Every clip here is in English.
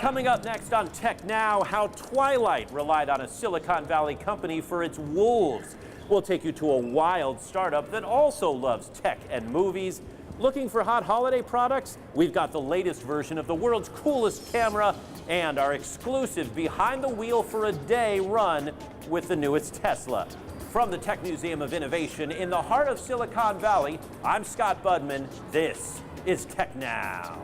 Coming up next on Tech Now, how Twilight relied on a Silicon Valley company for its wolves. We'll take you to a wild startup that also loves tech and movies. Looking for hot holiday products? We've got the latest version of the world's coolest camera and our exclusive behind the wheel for a day run with the newest Tesla. From the Tech Museum of Innovation in the heart of Silicon Valley, I'm Scott Budman. This is Tech Now.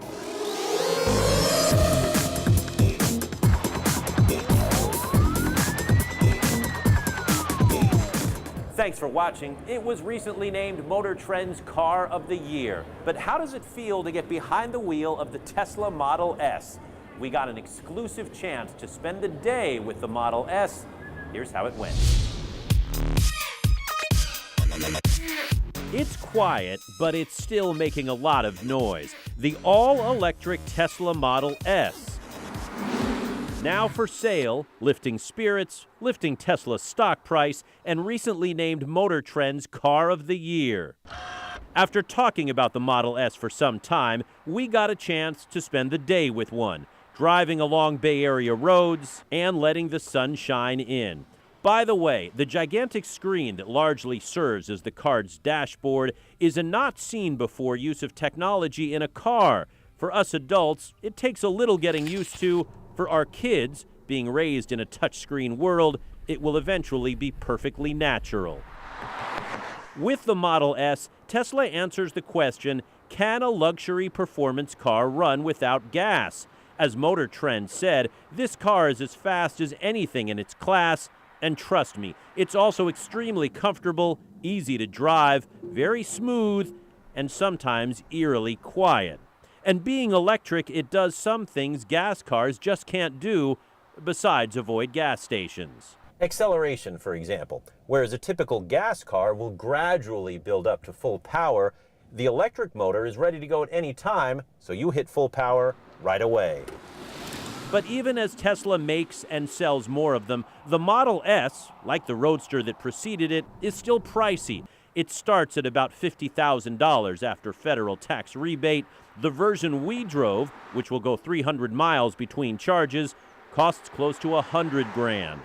Thanks for watching. It was recently named Motor Trend's Car of the Year. But how does it feel to get behind the wheel of the Tesla Model S? We got an exclusive chance to spend the day with the Model S. Here's how it went. It's quiet, but it's still making a lot of noise. The all-electric Tesla Model S. Now for sale, lifting spirits, lifting Tesla's stock price, and recently named Motor Trend's Car of the Year. After talking about the Model S for some time, we got a chance to spend the day with one, driving along Bay Area roads and letting the sun shine in. By the way, the gigantic screen that largely serves as the car's dashboard is a not-seen-before use of technology in a car. For us adults, it takes a little getting used to. For our kids, being raised in a touchscreen world, it will eventually be perfectly natural. With the Model S, Tesla answers the question, can a luxury performance car run without gas? As Motor Trend said, this car is as fast as anything in its class, and trust me, it's also extremely comfortable, easy to drive, very smooth, and sometimes eerily quiet. And being electric, it does some things gas cars just can't do, besides avoid gas stations. Acceleration, for example. Whereas a typical gas car will gradually build up to full power, the electric motor is ready to go at any time, so you hit full power right away. But even as Tesla makes and sells more of them, the Model S, like the Roadster that preceded it, is still pricey. It starts at about $50,000 after federal tax rebate. The version we drove, which will go 300 miles between charges, costs close to $100,000.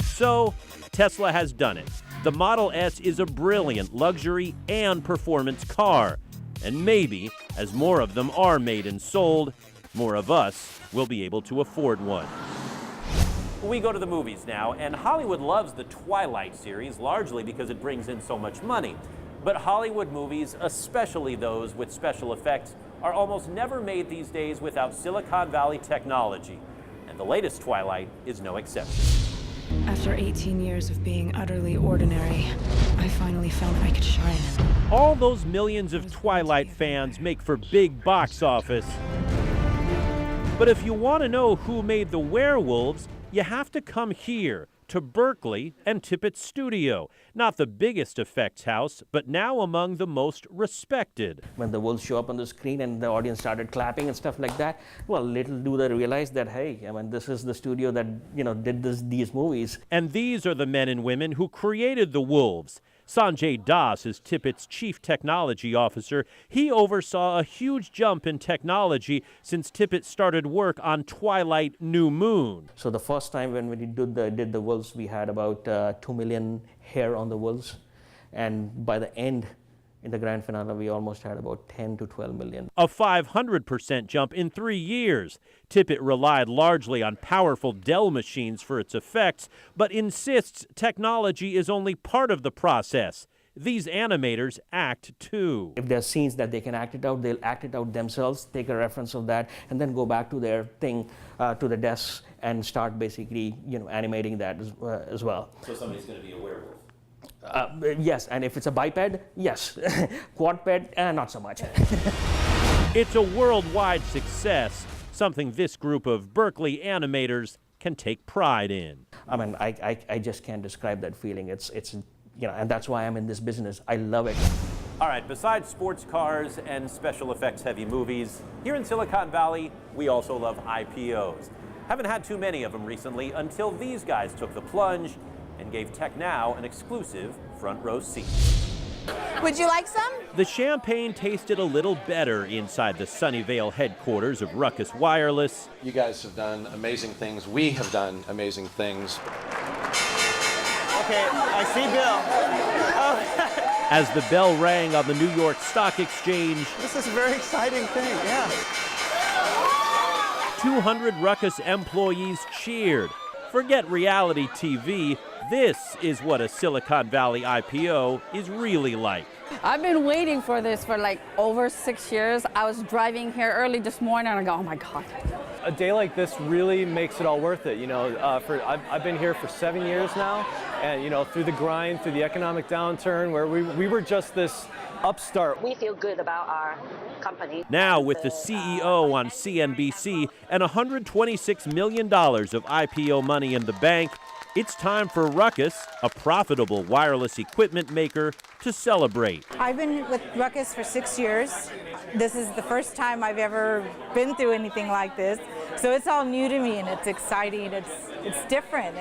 So, Tesla has done it. The Model S is a brilliant luxury and performance car. And maybe, as more of them are made and sold, more of us will be able to afford one. We go to the movies now, and Hollywood loves the Twilight series, largely because it brings in so much money. But Hollywood movies, especially those with special effects, are almost never made these days without Silicon Valley technology. And the latest Twilight is no exception. After 18 years of being utterly ordinary, I finally felt I could shine. All those millions of Twilight fans make for big box office. But if you want to know who made the werewolves, you have to come here, to Berkeley and Tippett's studio. Not the biggest effects house, but now among the most respected. When the wolves show up on the screen and the audience started clapping and stuff like that, well, little do they realize that, hey, I mean, this is the studio that, did these movies. And these are the men and women who created the wolves. Sanjay Das is Tippett's chief technology officer. He oversaw a huge jump in technology since Tippett started work on Twilight New Moon. So the first time when we did the wolves, we had about 2 million hair on the wolves. And by the end, in the grand finale, we almost had about 10 to 12 million. A 500% jump in 3 years. Tippett relied largely on powerful Dell machines for its effects, but insists technology is only part of the process. These animators act too. If there are scenes that they can act it out, they'll act it out themselves, take a reference of that, and then go back to their thing, to the desk, and start basically, animating that as well. So somebody's going to be a werewolf? Yes, and if it's a biped, yes. Quadped, not so much. It's a worldwide success, something this group of Berkeley animators can take pride in. I mean, I just can't describe that feeling. It's and that's why I'm in this business. I love it. All right, besides sports cars and special effects heavy movies, here in Silicon Valley, we also love IPOs. Haven't had too many of them recently until these guys took the plunge and gave Tech Now an exclusive front row seat. Would you like some? The champagne tasted a little better inside the Sunnyvale headquarters of Ruckus Wireless. You guys have done amazing things. We have done amazing things. Okay, I see Bill. Oh. As the bell rang on the New York Stock Exchange, This is a very exciting thing, yeah. 200 Ruckus employees cheered. Forget reality TV. This is what a Silicon Valley IPO is really like. I've been waiting for this for like over 6 years. I was driving here early this morning and I go, oh my God. A day like this really makes it all worth it. You know, I've been here for 7 years now, and you know, through the grind, through the economic downturn, where we were just this upstart. We feel good about our company. Now, with the CEO on CNBC and $126 million of IPO money in the bank, it's time for Ruckus, a profitable wireless equipment maker, to celebrate. I've been with Ruckus for 6 years. This is the first time I've ever been through anything like this. So it's all new to me and it's exciting. It's different.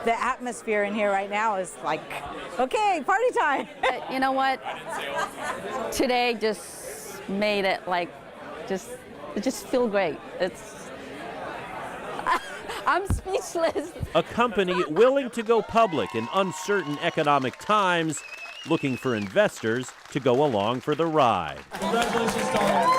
The atmosphere in here right now is like, okay, party time. You know what? Today just made it like, it just feel great. I'm speechless. A company willing to go public in uncertain economic times, looking for investors to go along for the ride. Congratulations, Tom.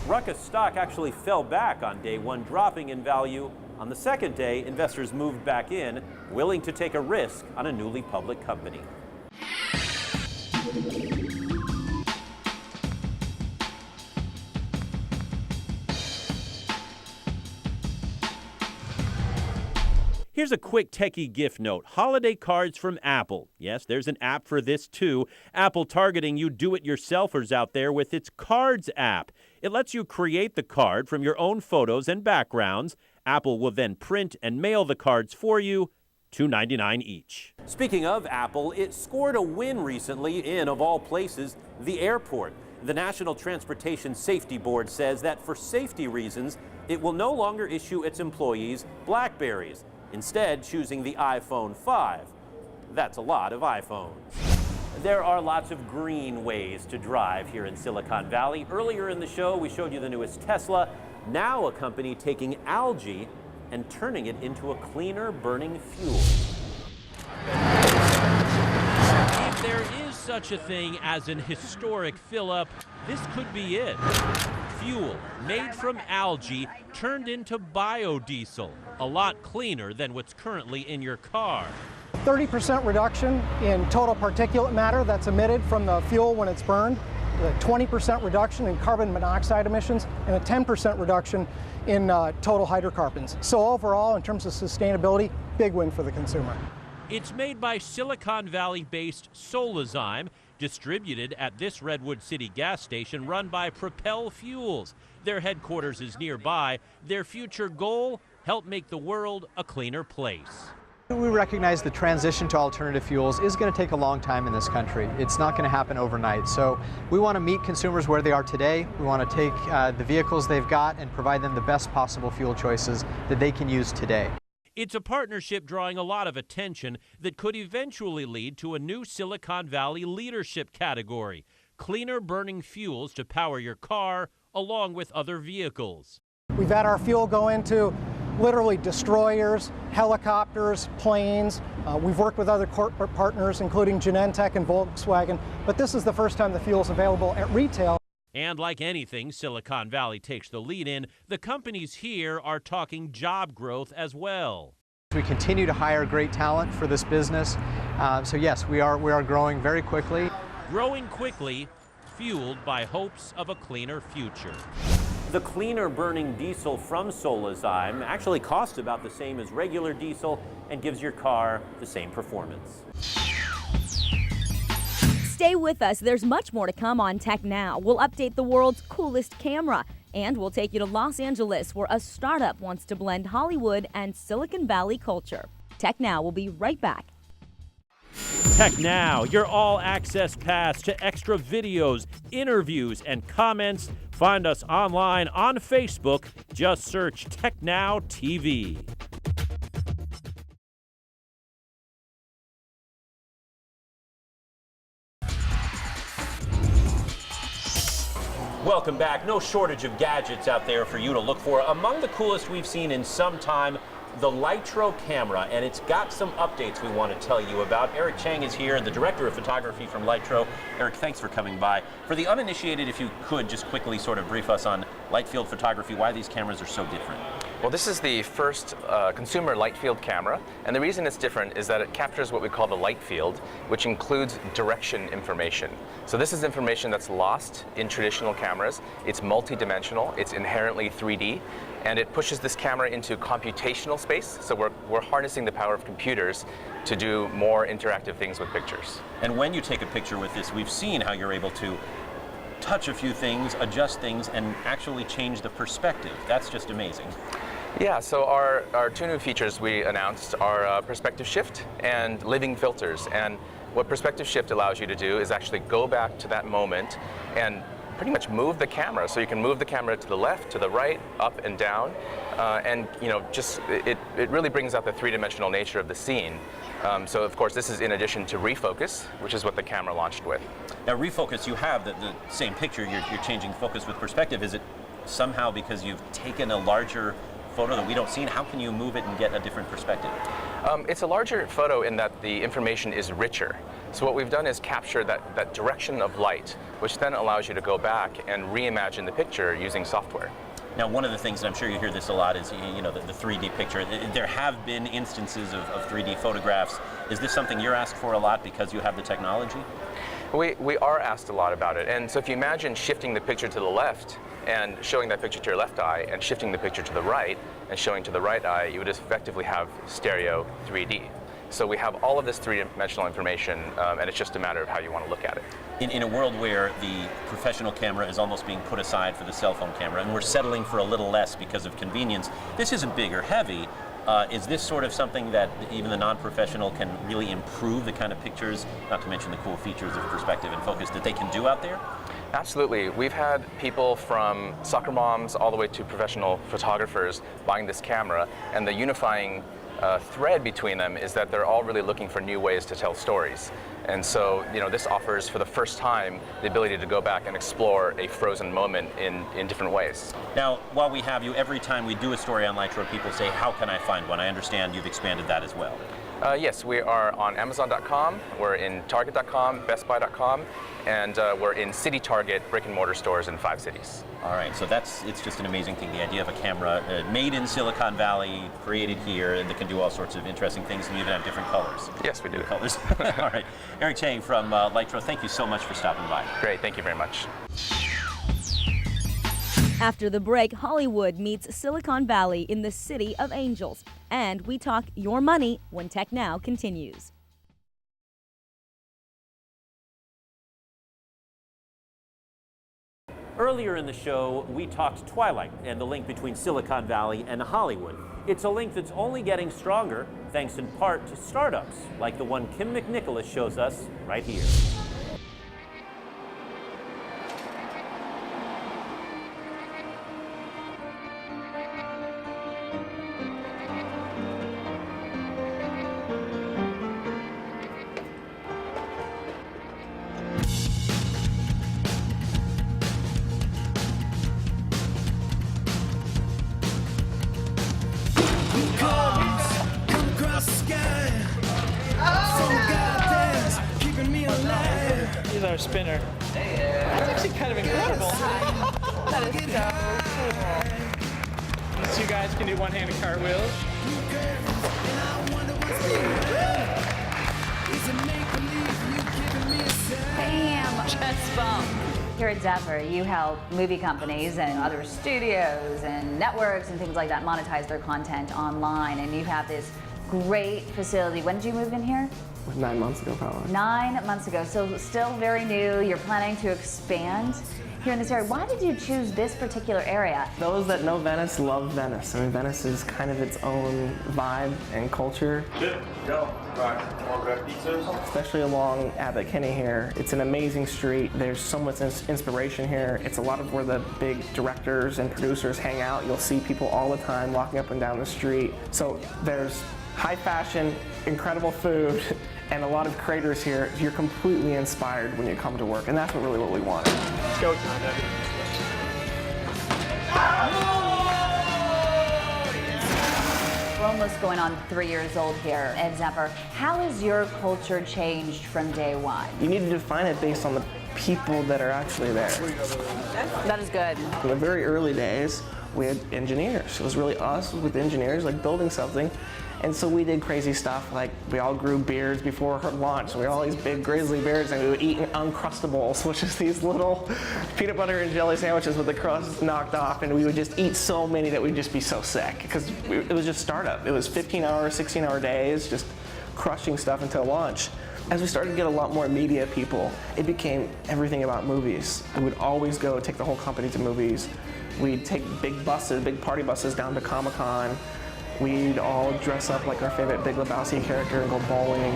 Ruckus stock actually fell back on day one, dropping in value. On the second day, investors moved back in, willing to take a risk on a newly public company. Here's a quick techie gift note. Holiday cards from Apple. Yes, there's an app for this too. Apple targeting you do-it-yourselfers out there with its Cards app. It lets you create the card from your own photos and backgrounds. Apple will then print and mail the cards for you, $2.99 each. Speaking of Apple, it scored a win recently in, of all places, the airport. The National Transportation Safety Board says that for safety reasons, it will no longer issue its employees BlackBerries, instead choosing the iPhone 5. That's a lot of iPhones. There are lots of green ways to drive here in Silicon Valley. Earlier in the show, we showed you the newest Tesla. Now a company taking algae and turning it into a cleaner burning fuel. If there is such a thing as an historic fill-up, this could be it. Fuel made from algae turned into biodiesel, a lot cleaner than what's currently in your car. 30% reduction in total particulate matter that's emitted from the fuel when it's burned, a 20% reduction in carbon monoxide emissions, and a 10% reduction in total hydrocarbons. So overall, in terms of sustainability, big win for the consumer. It's made by Silicon Valley-based Solazyme, distributed at this Redwood City gas station run by Propel Fuels. Their headquarters is nearby. Their future goal, help make the world a cleaner place. We recognize the transition to alternative fuels is going to take a long time in this country. It's not going to happen overnight. So we want to meet consumers where they are today. We want to take the vehicles they've got and provide them the best possible fuel choices that they can use today. It's a partnership drawing a lot of attention that could eventually lead to a new Silicon Valley leadership category, cleaner burning fuels to power your car along with other vehicles. We've had our fuel go into literally destroyers, helicopters, planes. We've worked with other corporate partners, including Genentech and Volkswagen, but this is the first time the fuel is available at retail. And like anything Silicon Valley takes the lead in, the companies here are talking job growth as well. We continue to hire great talent for this business. So yes, we are growing very quickly. Growing quickly, fueled by hopes of a cleaner future. The cleaner burning diesel from Solazyme actually costs about the same as regular diesel and gives your car the same performance. Stay with us. There's much more to come on Tech Now. We'll update the world's coolest camera, and we'll take you to Los Angeles, where a startup wants to blend Hollywood and Silicon Valley culture. Tech Now will be right back. Tech Now, your all-access pass to extra videos, interviews, and comments. Find us online on Facebook. Just search Tech Now TV. Welcome back. No shortage of gadgets out there for you to look for. Among the coolest we've seen in some time, the Lytro camera, and it's got some updates we want to tell you about. Eric Chang is here, the director of photography from Lytro. Eric, thanks for coming by. For the uninitiated, if you could just quickly sort of brief us on light field photography, why these cameras are so different. Well, this is the first consumer light field camera, and the reason it's different is that it captures what we call the light field, which includes direction information. So this is information that's lost in traditional cameras. It's multidimensional, it's inherently 3D, and it pushes this camera into computational space, so we're harnessing the power of computers to do more interactive things with pictures. And when you take a picture with this, we've seen how you're able to touch a few things, adjust things, and actually change the perspective. That's just amazing. Yeah, so our two new features we announced are perspective shift and living filters. And what perspective shift allows you to do is actually go back to that moment and pretty much move the camera. So you can move the camera to the left, to the right, up and down, and just it really brings out the three-dimensional nature of the scene. So of course this is in addition to refocus, which is what the camera launched with. Now refocus, you have the same picture, you're changing focus with perspective. Is it somehow because you've taken a larger photo that we don't see? How can you move it and get a different perspective? It's a larger photo in that the information is richer. So what we've done is capture that direction of light, which then allows you to go back and reimagine the picture using software. Now, one of the things, and I'm sure you hear this a lot, is the 3D picture. There have been instances of 3D photographs. Is this something you're asked for a lot because you have the technology? We are asked a lot about it. And so if you imagine shifting the picture to the left and showing that picture to your left eye and shifting the picture to the right and showing to the right eye, you would effectively have stereo 3D. So we have all of this three-dimensional information, and it's just a matter of how you want to look at it. In a world where the professional camera is almost being put aside for the cell phone camera, and we're settling for a little less because of convenience, this isn't big or heavy. Is this sort of something that even the non-professional can really improve the kind of pictures, not to mention the cool features of perspective and focus, that they can do out there? Absolutely. We've had people from soccer moms all the way to professional photographers buying this camera, and the unifying thread between them is that they're all really looking for new ways to tell stories. And so, this offers for the first time the ability to go back and explore a frozen moment in different ways. Now, while we have you, every time we do a story on Lytro, people say, how can I find one? I understand you've expanded that as well. Yes, we are on Amazon.com, we're in Target.com, BestBuy.com, and we're in City Target brick-and-mortar stores in 5 cities. All right, so it's just an amazing thing, the idea of a camera made in Silicon Valley, created here, and that can do all sorts of interesting things, and even have different colors. Yes, we do. Colors. All right. Eric Chang from Lytro, thank you so much for stopping by. Great, thank you very much. After the break, Hollywood meets Silicon Valley in the City of Angels. And we talk your money when Tech Now continues. Earlier in the show, we talked Twilight and the link between Silicon Valley and Hollywood. It's a link that's only getting stronger, thanks in part to startups, like the one Kim McNicholas shows us right here. He's our spinner. That's actually kind of incredible. That is so cool. These two guys can do one-handed cartwheels. Bam! Chest bump. Here at Zephyr, you help movie companies and other studios and networks and things like that monetize their content online, and you have this great facility. When did you move in here? 9 months ago, probably. 9 months ago, so still very new. You're planning to expand here in this area. Why did you choose this particular area? Those that know Venice love Venice. I mean, Venice is kind of its own vibe and culture. Especially along Abbot Kinney here. It's an amazing street. There's so much inspiration here. It's a lot of where the big directors and producers hang out. You'll see people all the time walking up and down the street. So there's high fashion, incredible food, and a lot of creators here. You're completely inspired when you come to work, and that's what we want. It's go time, Debbie. We're almost going on 3 years old here at Zephyr. How has your culture changed from day one? You need to define it based on the people that are actually there. That is good. In the very early days, we had engineers. It was really us with engineers, like building something. And so we did crazy stuff, like we all grew beards before her launch. So we had all these big grizzly beards, and we would eat Uncrustables, which is these little peanut butter and jelly sandwiches with the crust knocked off, and we would just eat so many that we'd just be so sick, because it was just startup. It was 15-hour, 16-hour days, just crushing stuff until launch. As we started to get a lot more media people, it became everything about movies. We would always go take the whole company to movies. We'd take big buses, big party buses down to Comic-Con. We'd all dress up like our favorite Big Lebowski character and go bowling.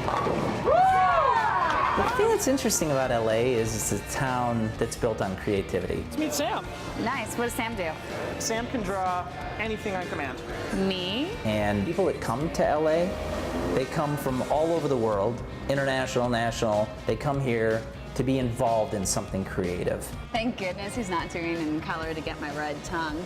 The thing that's interesting about LA is it's a town that's built on creativity. Let's meet Sam. Nice. What does Sam do? Sam can draw anything on command. Me? And people that come to LA, they come from all over the world, international, national. They come here to be involved in something creative. Thank goodness he's not doing it in color to get my red tongue.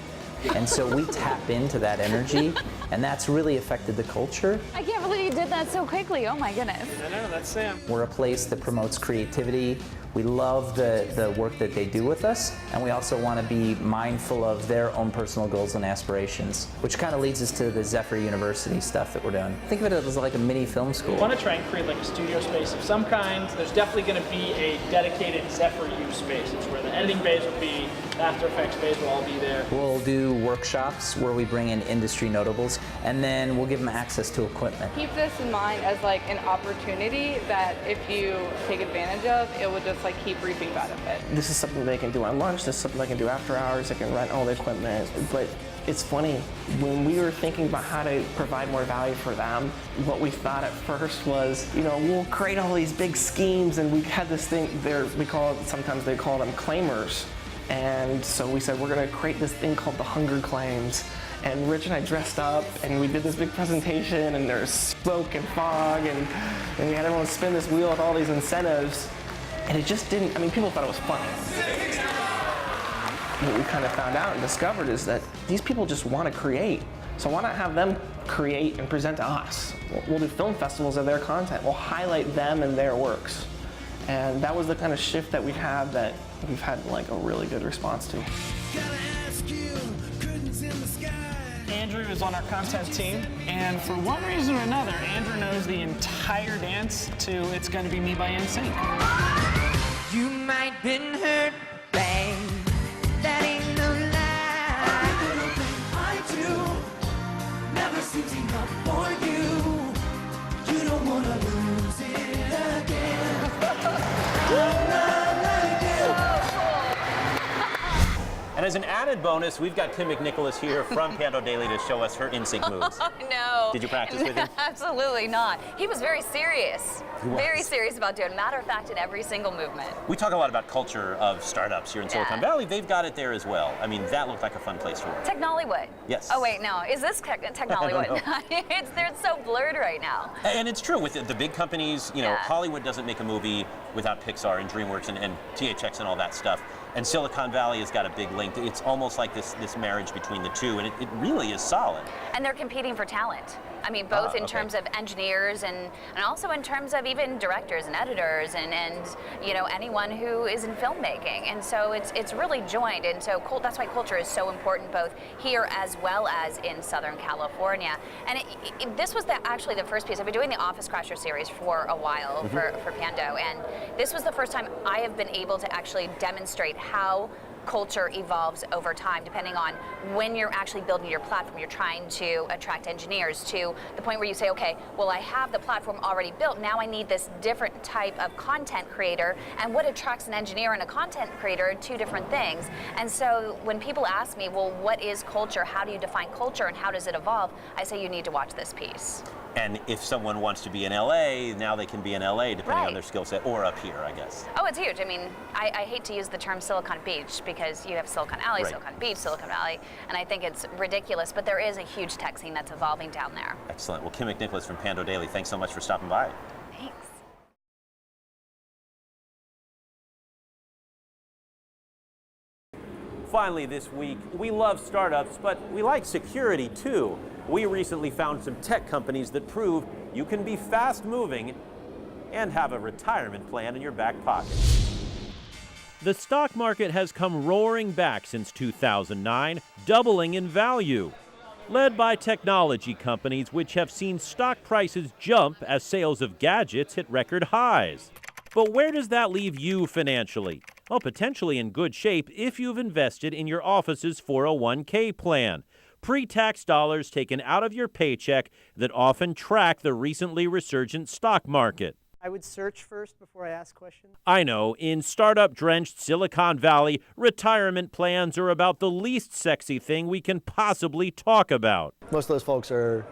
And so we tap into that energy, and that's really affected the culture. I can't believe you did that so quickly. Oh my goodness. I know, that's Sam. We're a place that promotes creativity. We love the work that they do with us, and we also want to be mindful of their own personal goals and aspirations, which kind of leads us to the Zephyr University stuff that we're doing. Think of it as like a mini film school. We want to try and create like a studio space of some kind. There's definitely going to be a dedicated Zephyr U space. It's where the editing bays will be, the After Effects bays will all be there. We'll do workshops where we bring in industry notables, and then we'll give them access to equipment. Keep this in mind as like an opportunity that if you take advantage of, it would just like keep reaping benefit. This is something they can do on lunch, this is something they can do after hours, they can rent all the equipment. But it's funny, when we were thinking about how to provide more value for them, what we thought at first was, you know, we'll create all these big schemes, and we had this thing there, sometimes they call them claimers. And so we said, we're gonna create this thing called the Hunger Claims. And Rich and I dressed up, and we did this big presentation, and there's smoke and fog, and we had everyone spin this wheel with all these incentives. And it just didn't, I mean, people thought it was funny. What we kind of found out and discovered is that these people just want to create. So why not have them create and present to us? We'll do film festivals of their content. We'll highlight them and their works. And that was the kind of shift that we've had like a really good response to. Andrew is on our content team, and for one reason or another, Andrew knows the entire dance to It's Gonna Be Me by NSYNC. You might been hurt, babe. That ain't no lie. I don't think I do. Never seems enough for you. You don't wanna lose it again. I'm not like you. And as an added bonus, we've got Kim McNicholas here from Pando Daily to show us her NSYNC moves. No. Did you practice with him? Absolutely not. He was very serious. He was. Very serious about doing matter of fact in every single movement. We talk a lot about culture of startups here in Silicon Valley. They've got it there as well. I mean, that looked like a fun place to work. Technollywood. Yes. Oh wait, no. Is this Technollywood? It's so blurred right now. And it's true with the big companies. You know, Hollywood doesn't make a movie without Pixar and DreamWorks and THX and all that stuff. And Silicon Valley has got a big link. It's almost like this marriage between the two, and it really is solid. And they're competing for talent. I mean, both in terms of engineers and also in terms of even directors and editors and you know, anyone who is in filmmaking. And so it's really joined. And so that's why culture is so important both here as well as in Southern California. And this was actually the first piece. I've been doing the Office Crasher series for a while for Pando, and this was the first time I have been able to actually demonstrate how culture evolves over time, depending on when you're actually building your platform. You're trying to attract engineers to the point where you say, okay, well, I have the platform already built. Now I need this different type of content creator. And what attracts an engineer and a content creator are two different things. And so when people ask me, well, what is culture? How do you define culture and how does it evolve? I say you need to watch this piece. And if someone wants to be in LA, now they can be in LA depending on their skill set, or up here, I guess. Oh, it's huge. I mean, I hate to use the term Silicon Beach because you have Silicon Alley, Silicon Beach, Silicon Valley, and I think it's ridiculous, but there is a huge tech scene that's evolving down there. Excellent. Well, Kim McNicholas from Pando Daily, thanks so much for stopping by. Thanks. Finally this week, we love startups, but we like security too. We recently found some tech companies that prove you can be fast moving and have a retirement plan in your back pocket. The stock market has come roaring back since 2009, doubling in value. Led by technology companies which have seen stock prices jump as sales of gadgets hit record highs. But where does that leave you financially? Well, potentially in good shape if you've invested in your office's 401k plan. Pre-tax dollars taken out of your paycheck that often track the recently resurgent stock market. I would search first before I ask questions. I know, in startup-drenched Silicon Valley, retirement plans are about the least sexy thing we can possibly talk about. Most of those folks are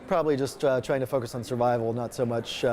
probably just trying to focus on survival, not so much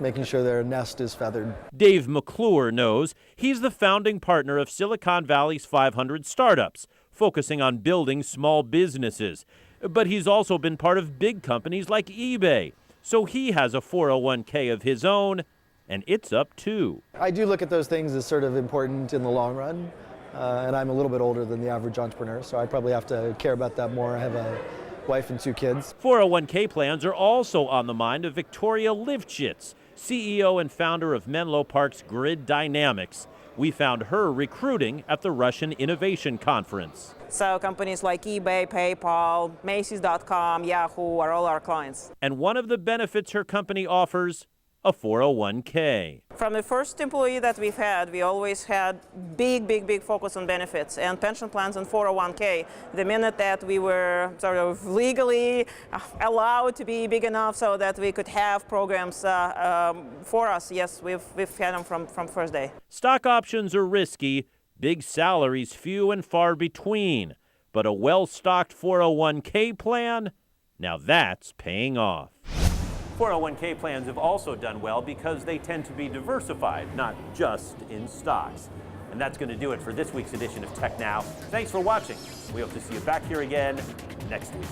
making sure their nest is feathered. Dave McClure knows. He's the founding partner of Silicon Valley's 500 startups, focusing on building small businesses. But he's also been part of big companies like eBay. So he has a 401k of his own, and it's up too. I do look at those things as sort of important in the long run, and I'm a little bit older than the average entrepreneur, so I probably have to care about that more. I have a wife and 2 kids. 401k plans are also on the mind of Victoria Livchitz, CEO and founder of Menlo Park's Grid Dynamics. We found her recruiting at the Russian Innovation Conference. So companies like eBay, PayPal, Macy's.com, Yahoo are all our clients. And one of the benefits her company offers, a 401k. From the first employee that we've had, we always had big focus on benefits and pension plans and 401k. The minute that we were sort of legally allowed to be big enough so that we could have programs for us, yes, we've had them from first day. Stock options are risky, big salaries few and far between. But a well-stocked 401k plan, now that's paying off. 401k plans have also done well because they tend to be diversified, not just in stocks. And that's going to do it for this week's edition of Tech Now. Thanks for watching. We hope to see you back here again next week.